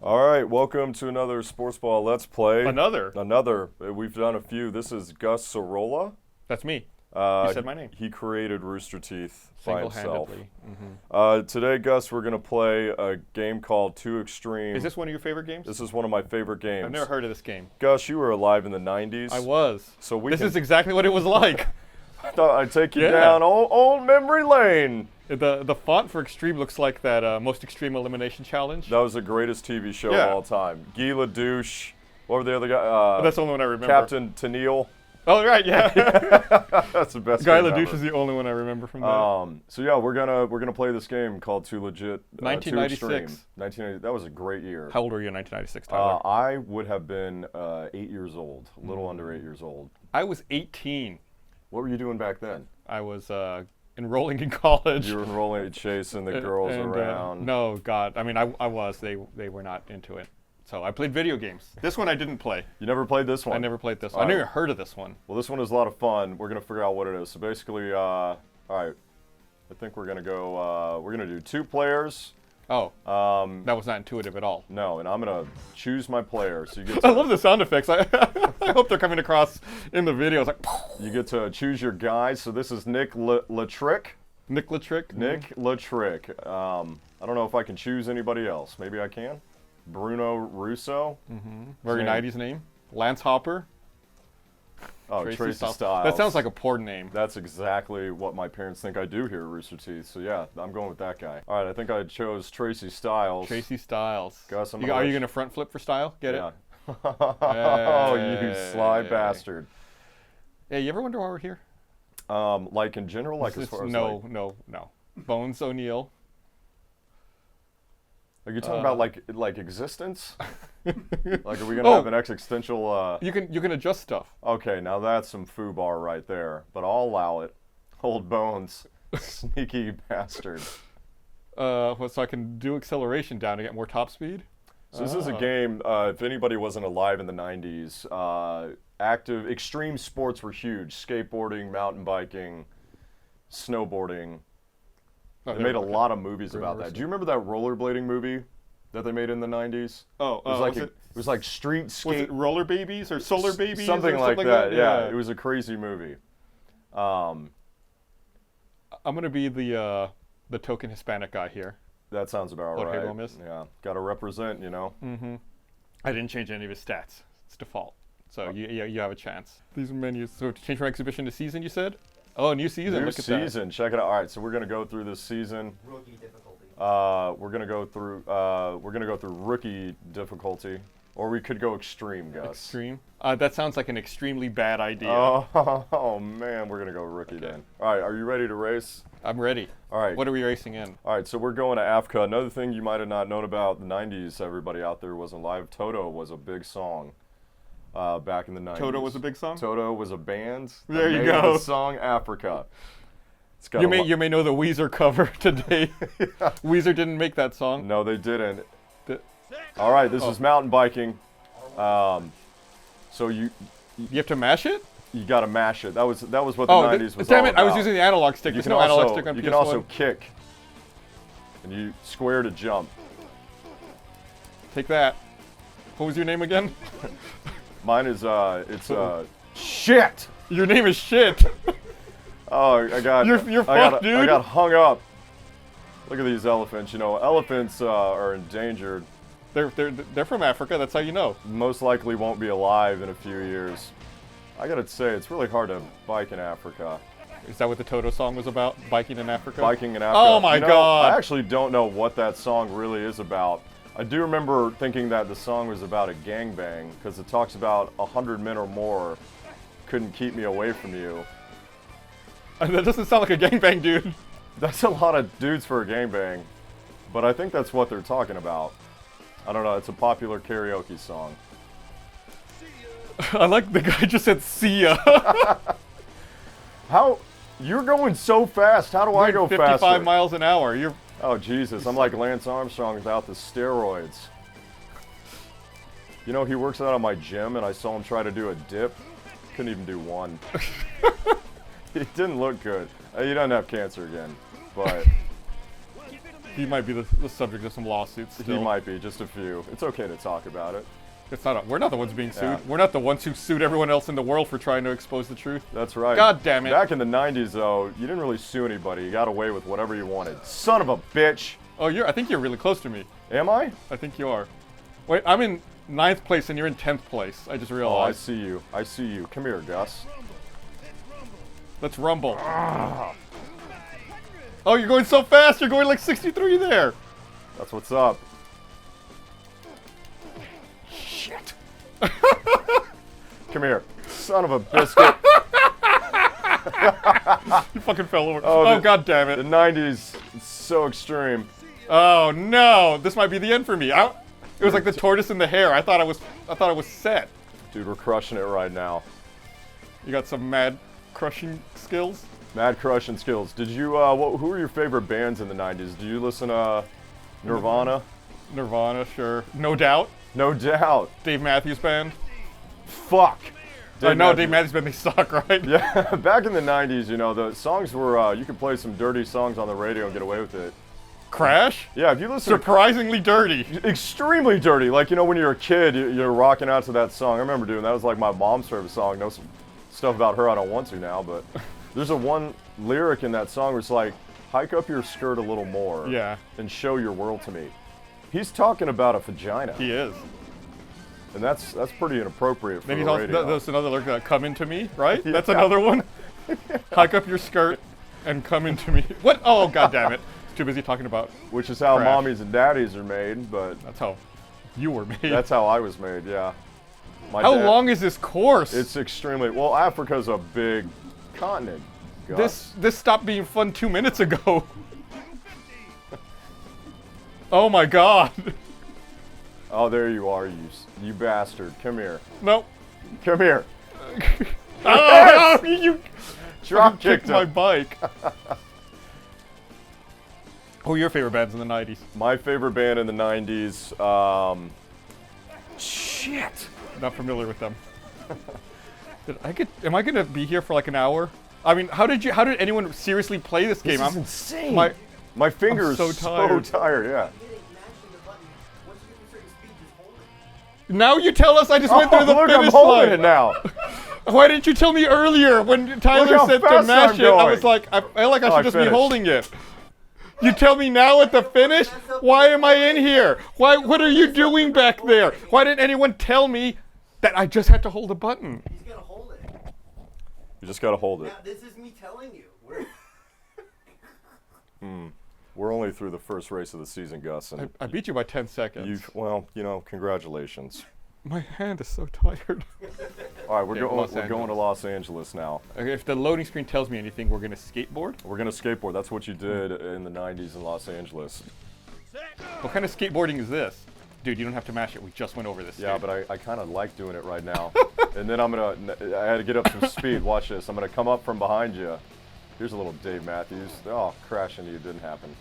All right, welcome to another Sportsball Let's Play. Another. We've done a few. This is Gus Sorola. That's me. You said my name. He created Rooster Teeth by himself. Single-handedly. Today, Gus, we're going to play a game called Too Extreme. Is this one of your favorite games? This is one of my favorite games. I've never heard of this game. Gus, you were alive in the 90s. I was. So this is exactly what it was like. I thought I'd take you down old memory lane. The font for Extreme looks like that Most Extreme Elimination Challenge. That was the greatest TV show of all time. Guy LaDouche. What were the other guy? That's the only one I remember. Captain Tennille. Oh, right, yeah. That's the best Guy game LaDouche ever. is the only one I remember from that. So yeah, we're gonna play this game called Too Legit. 1996. Too Extreme. 1990. That was a great year. How old were you in 1996, Tyler? I would have been 8 years old, a little under 8 years old. I was 18. What were you doing back then? I was enrolling in college. You were enrolling at Chase and the girls around. No, God. I mean, I was. They were not into it. So I played video games. This one I didn't play. You never played this one? I never played this one. I never heard of this one. Well, this one is a lot of fun. We're going to figure out what it is. So basically, all right, I think we're going to go, we're going to do 2 players. Oh, that was not intuitive at all. No, and I'm going to choose my player. So you get I love the sound effects. I hope they're coming across in the video. It's like, you get to choose your guys. So this is Nick Latrick. Nick Latrick? Nick Latrick. I don't know if I can choose anybody else. Maybe I can. Bruno Russo. Very 90s name. Lance Hopper. Oh, Tracy Styles. That sounds like a porn name. That's exactly what my parents think I do here at Rooster Teeth. So yeah, I'm going with that guy. All right, I think I chose Tracy Styles. Tracy Styles. Gus, are you going to front flip for style? Get it? Oh, you sly bastard. Yeah, you ever wonder why we're here? Like in general, like as far as No. Bones O'Neill. Are you talking about like existence? Like, are we gonna have an existential? You can adjust stuff. Okay, now that's some foobar right there, but I'll allow it. Old Bones, sneaky bastard. So I can do acceleration down to get more top speed. So this is a game. If anybody wasn't alive in the '90s, active extreme sports were huge: skateboarding, mountain biking, snowboarding. They made a lot of movies about that. Do you remember that rollerblading movie that they made in the 90s? Oh, it was like street skate. Was it Roller Babies or Solar Babies? Something like that. Yeah, it was a crazy movie. I'm gonna be the token Hispanic guy here. That sounds about right. Hey, yeah, got to represent, you know. I didn't change any of his stats. It's default. So you have a chance. These menus. So to change from exhibition to season, you said? Oh, new season. Look at that. New season. Check it out. All right, so we're gonna go through this season. Rookie difficulty. We're gonna go through rookie difficulty, or we could go extreme, Gus. Extreme. That sounds like an extremely bad idea. Oh man, we're gonna go rookie then. All right, are you ready to race? I'm ready. All right. What are we racing in? All right, so we're going to Africa. Another thing you might have not known about the '90s, everybody out there wasn't live. Toto was a big song. Back in the 90s. Toto was a big song? Toto was a band. There you made go. The song Africa. You may know the Weezer cover today. Weezer didn't make that song. No, they didn't. All right, this is mountain biking. So you have to mash it? You got to mash it. That was what the 90s was damn all it, about. I was using the analog stick. There's no analog stick on PS1. You can also kick. And you square to jump. Take that. What was your name again? Mine is shit. Your name is shit. Oh, I got hung up. Look at these elephants. You know, elephants are endangered. They're from Africa. That's how you know. Most likely won't be alive in a few years. I gotta say, it's really hard to bike in Africa. Is that what the Toto song was about? Biking in Africa? Biking in Africa. Oh my God! I actually don't know what that song really is about. I do remember thinking that the song was about a gangbang, because it talks about 100 men or more couldn't keep me away from you. That doesn't sound like a gangbang, dude. That's a lot of dudes for a gangbang, but I think that's what they're talking about. I don't know, it's a popular karaoke song. I like the guy just said, see ya. How? You're going so fast, how do I go faster? 55 miles an hour. Oh, Jesus, I'm like Lance Armstrong without the steroids. You know, he works out at my gym, and I saw him try to do a dip. Couldn't even do one. He didn't look good. He doesn't have cancer again, but He might be the subject of some lawsuits still. He might be, just a few. It's okay to talk about it. It's not. We're not the ones being sued. Yeah. We're not the ones who sued everyone else in the world for trying to expose the truth. That's right. God damn it. Back in the 90s, though, you didn't really sue anybody. You got away with whatever you wanted. Son of a bitch. Oh, I think you're really close to me. Am I? I think you are. Wait, I'm in 9th place and you're in 10th place. I just Oh, I realized. see you. I see you. Come here, Gus. Let's rumble. Oh, you're going so fast. You're going like 63 there. That's what's up. Shit. Come here. Son of a biscuit. You fucking fell over. Oh, Oh, god damn The it. 90s, it's so extreme. Oh no, this might be the end for me. It was like the tortoise and the hare. I thought I was set. Dude, we're crushing it right now. You got some mad crushing skills? Mad crushing skills. Did you, who were your favorite bands in the 90s? Did you listen to Nirvana? Nirvana, sure. No Doubt. No doubt. Dave Matthews Band. Fuck. No, Dave Matthews Band, they suck, right? Yeah, back in the 90s, you know, the songs were, you could play some dirty songs on the radio and get away with it. Crash? Yeah, if you listen Surprisingly dirty. extremely dirty. Like, you know, when you're a kid, you're rocking out to that song. I remember doing that. It was like my mom's favorite song. Know some stuff about her I don't want to now, but there's one lyric in that song where it's like, hike up your skirt a little more Yeah. and show your world to me. He's talking about a vagina, He is. and that's pretty inappropriate for Then the he's also, radio. there's another lyric, come into me, right? Yeah. That's another one. Hike up your skirt and come into me. What? Oh, god damn it. Too busy talking about. Which is how Crash. mommies and daddies are made, but That's how you were made. that's how I was made, yeah. My How dad- long is this course? It's extremely, well, Africa's a big continent. Gus. This stopped being fun 2 minutes ago. Oh my god. Oh, there you are, you bastard. Come here. Nope. Come here. Oh, you Drop kicked kicked my him. bike. Who are your favorite bands in the 90s? My favorite band in the 90s, shit. Not familiar with them. Am I gonna be here for like an hour? I mean, how did anyone seriously play this game? This is insane. My- My fingers so tired. so tired, yeah. Now you tell us I just went through the look, I'm finish holding line. it now. Why didn't you tell me earlier when Tyler how said to fast mash I'm it? I going. was like, I feel like I Oh, I should just be finished. holding it. You tell me now at the finish? Why am I in here? What are you doing back there? Why didn't anyone tell me that I just had to hold a button? He's gonna hold it. You just gotta hold it. Now, this is me telling you. We're only through the first race of the season, Gus, and I beat you by 10 seconds. well, you know, congratulations. My hand is so tired. All right, we're Yeah, Los going to Angeles. Los Angeles now. Okay, if the loading screen tells me anything, we're gonna skateboard. We're gonna skateboard. That's what you did in the 90s in Los Angeles. What kind of skateboarding is this? Dude, you don't have to mash it. We just went over this. Yeah, dude. but I kind of like doing it right now. And then I had to get up some speed. Watch this. I'm gonna come up from behind you. Here's a little Dave Matthews. Oh, crashing you didn't happen.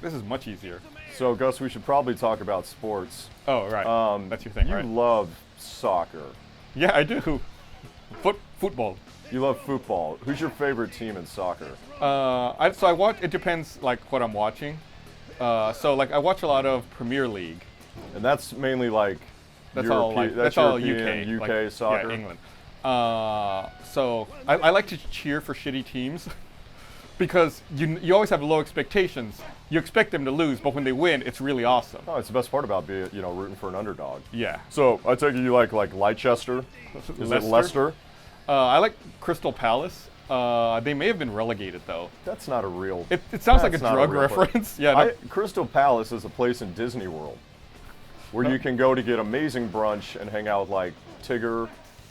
This is much easier. So, Gus, we should probably talk about sports. Oh, right. That's your thing, You right? love soccer. Yeah, I do. Football. You love football. Who's your favorite team in soccer? So I watch. It depends, like what I'm watching. So like I watch a lot of Premier League. And that's mainly like That's all like that's all UK. UK like, soccer. Yeah, England. So I like to cheer for shitty teams because you always have low expectations. You expect them to lose, but when they win, it's really awesome. Oh, it's the best part about being, rooting for an underdog. Yeah. So I take it you like Leicester. Is it Leicester? I like Crystal Palace. They may have been relegated though. That's not a real. It sounds like a That's not drug real place. reference. Yeah. No, Crystal Palace is a place in Disney World where you can go to get amazing brunch and hang out with like Tigger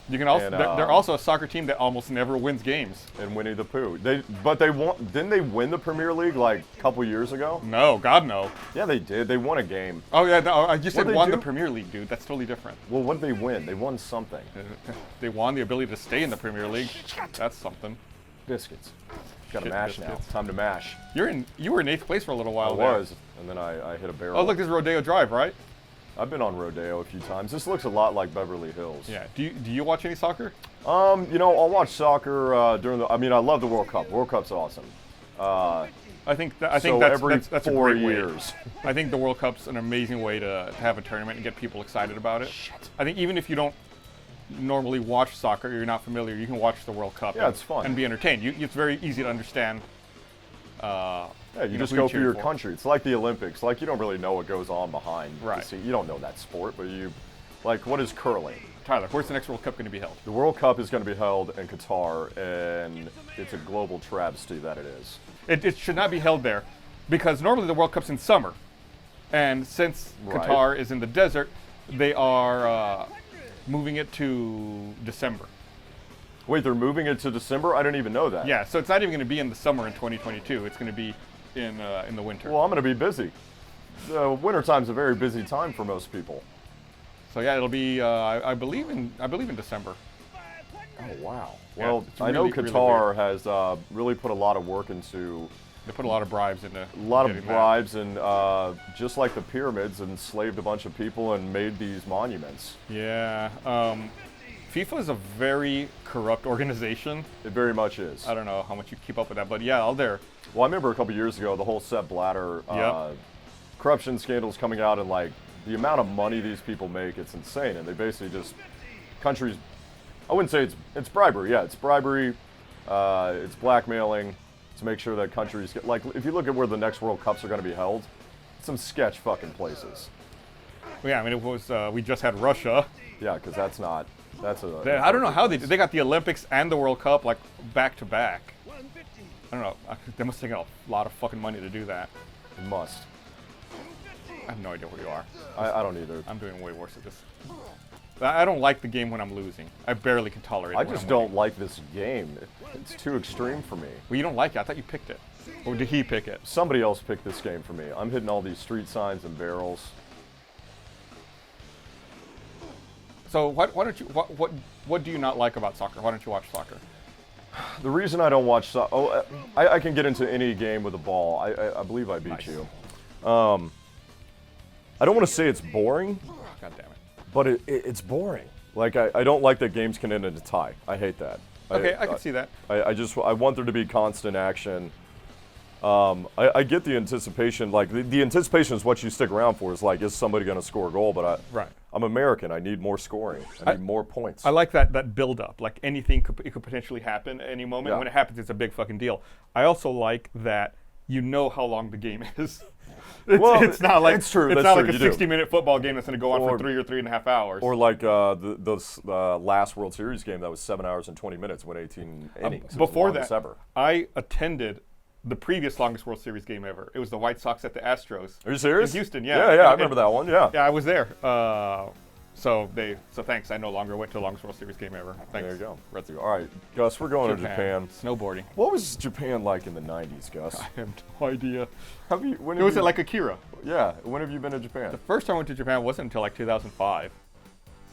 you can also. and, They're also a soccer team that almost never wins games. and Winnie the Pooh. Didn't they win the Premier League like a couple years ago? No, God no. Yeah, they did. They won a game. Oh yeah, no, I just said What'd they won the do? Premier League, dude. That's totally different. Well, what did they win? They won something. They won the ability to stay in the Premier League. That's something. Biscuits. Got to Shit, mash now. biscuits. Time to mash. You were in 8th place for a little while I there. was, and then I hit a barrel. Oh look, this is Rodeo Drive, right? I've been on Rodeo a few times. This looks a lot like Beverly Hills. Yeah. Do you watch any soccer? I'll watch soccer during the. I mean, I love the World Cup. World Cup's awesome. I think so that's every that's a 4 great way. years. I think the World Cup's an amazing way to have a tournament and get people excited about it. I think even if you don't normally watch soccer, you're not familiar, you can watch the World Cup. Yeah, it's fun. And be entertained. It's very easy to understand. Yeah, you know, just who go you for cheer your for. country. It's like the Olympics. Like, you don't really know what goes on behind Right. the scene. You don't know that sport, but like, what is curling? Tyler, where's the next World Cup going to be held? The World Cup is going to be held in Qatar, and it's a global travesty that it is. It should not be held there because normally the World Cup's in summer. And since Right. Qatar is in the desert, they are moving it to December. Wait, they're moving it to December? I didn't even know that. Yeah, so it's not even going to be in the summer in 2022. It's going to be in the winter. Well, I'm going to be busy. Wintertime's a very busy time for most people. So yeah, it'll be I believe in December. Oh, wow. Yeah, Well, it's I know really, really Qatar has really put a lot of work into They put a lot of bribes into a lot of getting that. bribes and just like the pyramids, enslaved a bunch of people and made these monuments. Yeah. FIFA is a very corrupt organization. It very much is. I don't know how much you keep up with that, but yeah, all there. Well, I remember a couple years ago, the whole Sepp Blatter Yep. corruption scandals coming out, and like the amount of money these people make, it's insane. And they basically just countries. I wouldn't say it's bribery. Yeah, it's bribery. It's blackmailing to make sure that countries get, like, if you look at where the next World Cups are going to be held, some sketch fucking places. Well, yeah, I mean it was we just had Russia. Yeah, because that's I don't know how they did. They got the Olympics and the World Cup like back to back. I don't know. They must take a lot of fucking money to do that. It must. I have no idea where you are. I don't either. I'm doing way worse at this. I don't like the game when I'm losing. I barely can tolerate it. I when just I'm don't winning. like this game. It's too extreme for me. Well, you don't like it. I thought you picked it. Or did he pick it? Somebody else picked this game for me. I'm hitting all these street signs and barrels. So why don't you? What do you not like about soccer? Why don't you watch soccer? The reason I don't watch soccer, I can get into any game with a ball. I believe I beat Nice. you. I don't want to say it's boring, God damn it. but it's boring. Like, I don't like that games can end in a tie. I hate that. Okay, I can see that. I want there to be constant action. I get the anticipation. Like, the anticipation is what you stick around for. Is like, is somebody going to score a goal? But Right. I'm American. I need more scoring. I need more points. I like that build up. Like anything it could potentially happen at any moment. Yeah. When it happens, it's a big fucking deal. I also like that you know how long the game is. It's not like it's true. It's That's not true, like a you do. 60-minute football game that's going to go on Or- for 3 or 3.5 hours. Or like the last World Series game that was 7 hours and 20 minutes, went 18 innings. It was the Before longest that, ever. I attended the previous longest World Series game ever. It was the White Sox at the Astros. Are you serious? In Houston, yeah. Yeah, I And- remember that one. Yeah. Yeah, I was there. So thanks. I no longer went to the longest World Series game ever. Thanks. There you go. Red Sox. All right, Gus, we're going to Japan. Snowboarding. What was Japan like in the 90s, Gus? I have no idea. When It was like Akira. Yeah. When have you been to Japan? The first time I went to Japan wasn't until like 2005.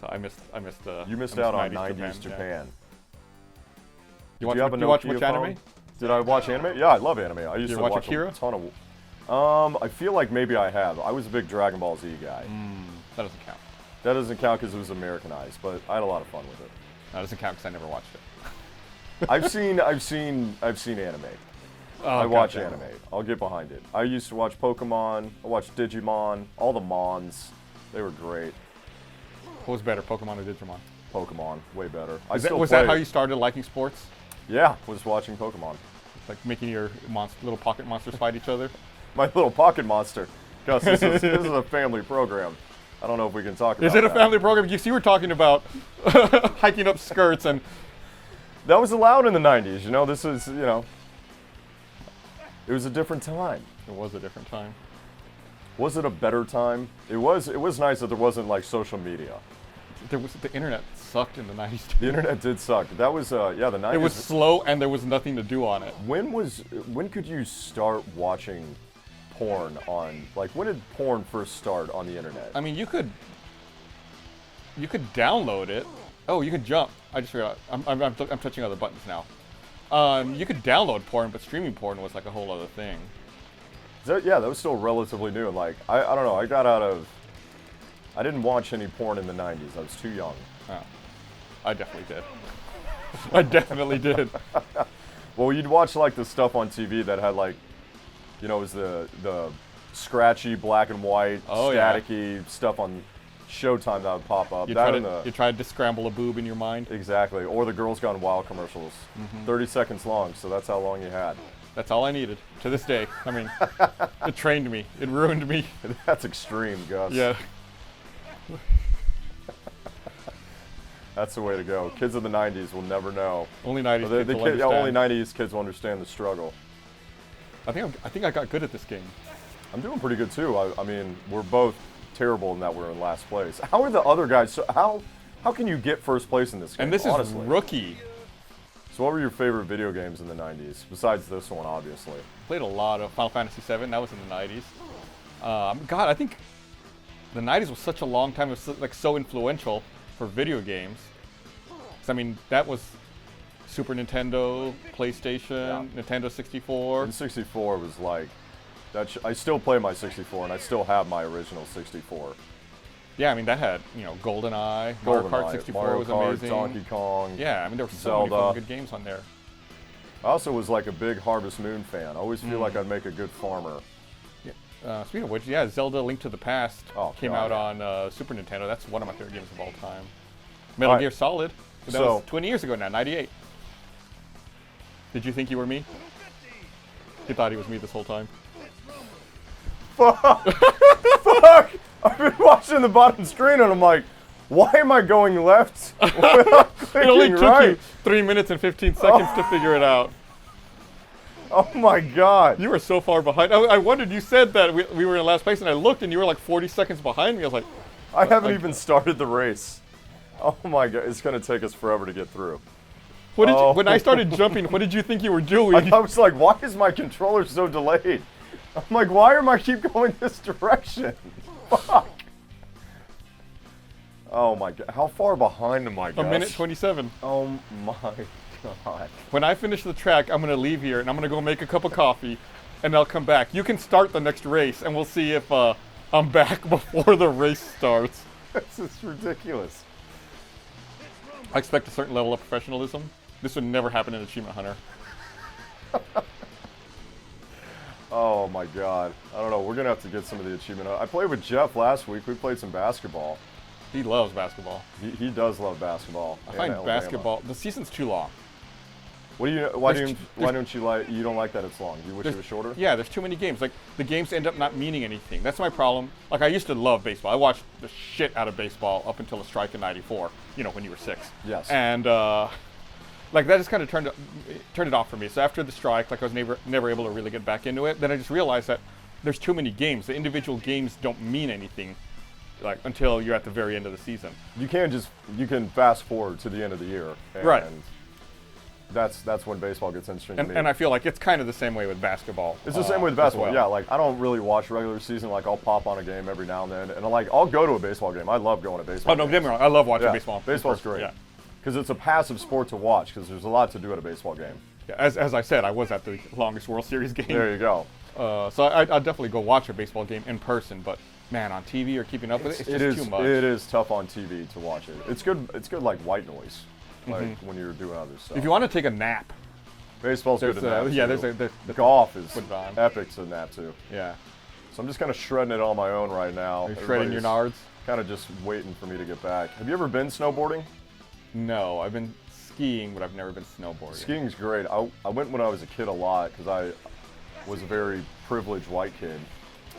So I missed. You missed I out on 90s 90s yeah. Japan. You watch, Do you have a you watch Nokia much phone? anime? Did I watch anime? Yeah, I love anime. I used you to watch watch Akira? a ton of. I feel like maybe I have. I was a big Dragon Ball Z guy. That doesn't count. That doesn't count because it was Americanized, but I had a lot of fun with it. That doesn't count because I never watched it. I've seen anime. Oh, I watch goddamn. anime. I'll get behind it. I used to watch Pokemon. I watched Digimon. All the Mons. They were great. What was better, Pokemon or Digimon? Pokemon, way better. Was that how you started liking sports? Yeah, was watching Pokemon. Like making your little pocket monsters fight each other? My little pocket monster. Gus, this is a family program. I don't know if we can talk about Is it a that. family program? You see, we're talking about hiking up skirts and. That was allowed in the 90s. You know, this is, it was a different time. It was a different time. Was it a better time? It was nice that there wasn't like social media. The internet sucked in the 90s. The internet did suck. That was the 90s. It was slow and there was nothing to do on it. When could you start watching porn on, like, when did porn first start on the internet? I mean, you could download it. Oh, you could jump. I just forgot. I'm touching other buttons now. You could download porn, but streaming porn was like a whole other thing. That was still relatively new. Like, I don't know, I didn't watch any porn in the 90s. I was too young. Oh, I definitely did. I definitely did. Well, you'd watch like the stuff on TV that had like, it was the scratchy black and white, staticky stuff on Showtime that would pop up. You That tried to scramble a boob in your mind. exactly, or the Girls Gone Wild commercials, 30 seconds long. So that's how long you had. That's all I needed to this day. I mean, it trained me. It ruined me. That's extreme, Gus. Yeah. That's the way to go. Kids of the 90s will never know. Only 90s The kids will kid, understand. only 90s kids will understand the struggle. I think I got good at this game. I'm doing pretty good too. I mean, we're both terrible in that we're in last place. How are the other guys? So how can you get first place in this game? And this honestly? is rookie. So what were your favorite video games in the 90s? Besides this one, obviously. Played a lot of Final Fantasy VII. That was in the 90s. God, I think the 90s was such a long time. It was like so influential for video games. 'Cause, I mean, that was Super Nintendo, PlayStation, Nintendo 64. And 64 was like, I still play my 64, and I still have my original 64. Yeah, I mean, that had, GoldenEye, Mario Kart 64 Mario was Kart, amazing. Donkey Kong. Yeah, I mean, there were so many Zelda. fucking good games on there. I also was like a big Harvest Moon fan. I always feel like I'd make a good farmer. Speaking of which, yeah, Zelda: Link to the Past came God, out yeah. on Super Nintendo. That's one of my favorite games of all time. Metal All right. Gear Solid. That So- was 20 years ago now, 98. Did you think you were me? He thought he was me this whole time. Fuck! I've been watching the bottom screen, and I'm like, why am I going left without It only clicking took right? you 3 minutes and 15 seconds to figure it out. Oh my god. You were so far behind. I wondered, you said that we were in last place, and I looked, and you were like 40 seconds behind me. I was like, I haven't even started the race. Oh my god, it's gonna take us forever to get through. what did Oh. you, when I started jumping, what did you think you were doing? I was like, why is my controller so delayed? I'm like, why am I keep going this direction? Fuck. Oh my god, how far behind am I, A Gus? minute 27. Oh my god. When I finish the track, I'm going to leave here and I'm going to go make a cup of coffee and I'll come back. You can start the next race and we'll see if I'm back before the race starts. This is ridiculous. I expect a certain level of professionalism. This would never happen in Achievement Hunter. Oh my god. I don't know, we're gonna have to get some of the achievement. I played with Jeff last week. We played some basketball. He loves basketball. He does love basketball. I and find Alabama. basketball, the season's too long. Why There's don't you don't like that it's long? You wish it was shorter? Yeah, there's too many games. Like, the games end up not meaning anything. That's my problem. Like, I used to love baseball. I watched the shit out of baseball up until the strike in '94, when you were 6. Yes. And, like, that just kind of turned it off for me. So after the strike, like, I was never able to really get back into it. Then I just realized that there's too many games. The individual games don't mean anything, like, until you're at the very end of the season. You can fast forward to the end of the year. And Right. That's when baseball gets interesting to me. And I feel like it's kind of the same way with basketball. It's the same with as basketball. well. Yeah, like I don't really watch regular season. Like I'll pop on a game every now and then, and I'll go to a baseball game. I love going to baseball. Oh, no, games. get me wrong. I love watching Yeah, baseball. baseball's great. Yeah. Because it's a passive sport to watch. Because there's a lot to do at a baseball game. Yeah, as I said, I was at the longest World Series game. There you go. So I'd definitely go watch a baseball game in person, but man, on TV or keeping up with it, it's just too much. It is tough on TV to watch it. It's good. It's good like white noise, like when you're doing other stuff. If you want to take a nap, Baseball's good there's at nap. yeah, too. there's Golf is put it on. epic to nap too. Yeah. So I'm just kind of shredding it on my own right now. Are you shredding your nards? Kind of just waiting for me to get back. Have you ever been snowboarding? No, I've been skiing, but I've never been snowboarding. Skiing's great. I went when I was a kid a lot because I was a very privileged white kid,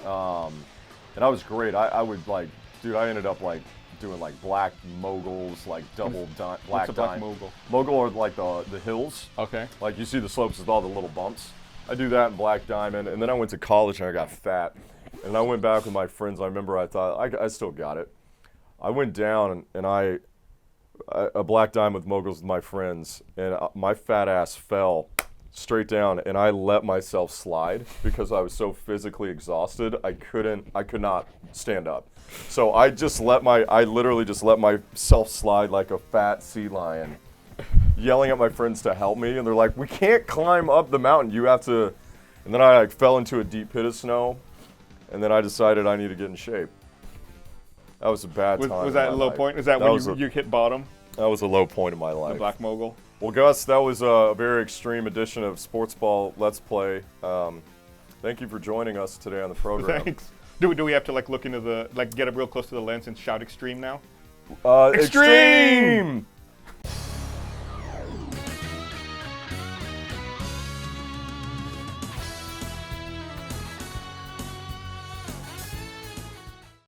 and I was great. I would like, dude. I ended up like doing like black moguls, like double black What's a black dime. mogul? Mogul are like the hills. Okay. Like you see the slopes with all the little bumps. I do that in black diamond, and then I went to college and I got fat, and I went back with my friends. I remember I thought I still got it. I went down and a black diamond with moguls with my friends, and my fat ass fell straight down, and I let myself slide because I was so physically exhausted. I could not stand up. So I literally just let myself slide like a fat sea lion, yelling at my friends to help me, and they're like, "We can't climb up the mountain. You have to." And then I like fell into a deep pit of snow, and then I decided I need to get in shape. That was a bad time. Was in that my a low life. point? Is that when you hit bottom? That was a low point in my The life. black mogul? Well, Gus, that was a very extreme edition of Sportsball Let's Play. Thank you for joining us today on the program. Thanks. Do we have to like look into the get up real close to the lens and shout extreme now? Extreme!